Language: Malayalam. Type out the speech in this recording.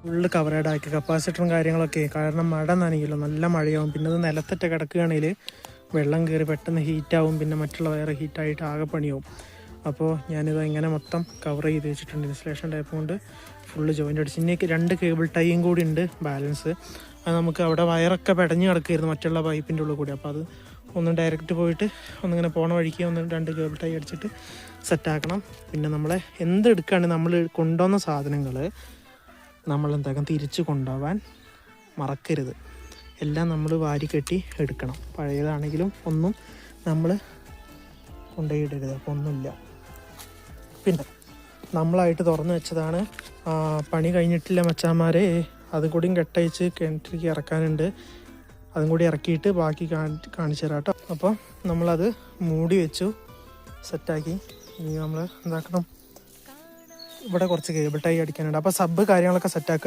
ഫുള്ള് കവറേഡ് ആക്കി കപ്പാസിറ്ററും കാര്യങ്ങളൊക്കെ. കാരണം മഴ നനയില്ല, നല്ല മഴയാവും. പിന്നെ അത് നിലത്തിട്ട് കിടക്കുകയാണെങ്കിൽ വെള്ളം കയറി പെട്ടെന്ന് ഹീറ്റാവും. പിന്നെ മറ്റുള്ള വയറ് ഹീറ്റായിട്ട് ആകെ പണിയാവും. അപ്പോൾ ഞാനിത് ഇങ്ങനെ മൊത്തം കവർ ചെയ്ത് വെച്ചിട്ടുണ്ട്. ഇൻസുലേഷൻ ടൈപ്പ് കൊണ്ട് ഫുള്ള് ജോയിൻ്റ് അടിച്ച്. ഇനി 2 കേബിൾ ടൈയും കൂടി ഉണ്ട് ബാലൻസ്. അത് നമുക്ക് അവിടെ വയറൊക്കെ പെടഞ്ഞ് കിടക്കുമായിരുന്നു മറ്റുള്ള പൈപ്പിൻ്റെ ഉള്ളിൽ കൂടി. അപ്പോൾ അത് ഒന്ന് ഡയറക്റ്റ് പോയിട്ട് ഒന്നിങ്ങനെ പോണ വഴിക്ക് 2 കേബിൾ ടൈ അടിച്ചിട്ട് സെറ്റാക്കണം. പിന്നെ നമ്മളെ എന്തെടുക്കുകയാണെങ്കിൽ നമ്മൾ കൊണ്ടുവന്ന സാധനങ്ങൾ നമ്മളെന്താക്കാം തിരിച്ച് കൊണ്ടുപോകാൻ മറക്കരുത്. എല്ലാം നമ്മൾ വാരിക്കെട്ടി എടുക്കണം. പഴയതാണെങ്കിലും ഒന്നും നമ്മൾ കൊണ്ടുപോയി ഇടരുത്. അപ്പോൾ ഒന്നുമില്ല. പിന്നെ നമ്മളായിട്ട് തുറന്നു വെച്ചതാണ്. പണി കഴിഞ്ഞിട്ടില്ല മച്ചാന്മാരെ, അതും കൂടിയും കെട്ടയച്ച് കിണറ്റിലേക്ക് ഇറക്കാനുണ്ട്. അതും കൂടി ഇറക്കിയിട്ട് ബാക്കി കാണിച്ചു തരാം കേട്ടോ. അപ്പോൾ നമ്മളത് മൂടി വെച്ചു, സെറ്റാക്കി. ഇനി നമ്മൾ എന്താക്കണം, ഇവിടെ കുറച്ച് കേബിൾ ടൈ അടിക്കാനുണ്ട്. അപ്പോൾ സബ് കാര്യങ്ങളൊക്കെ സെറ്റാക്കുക.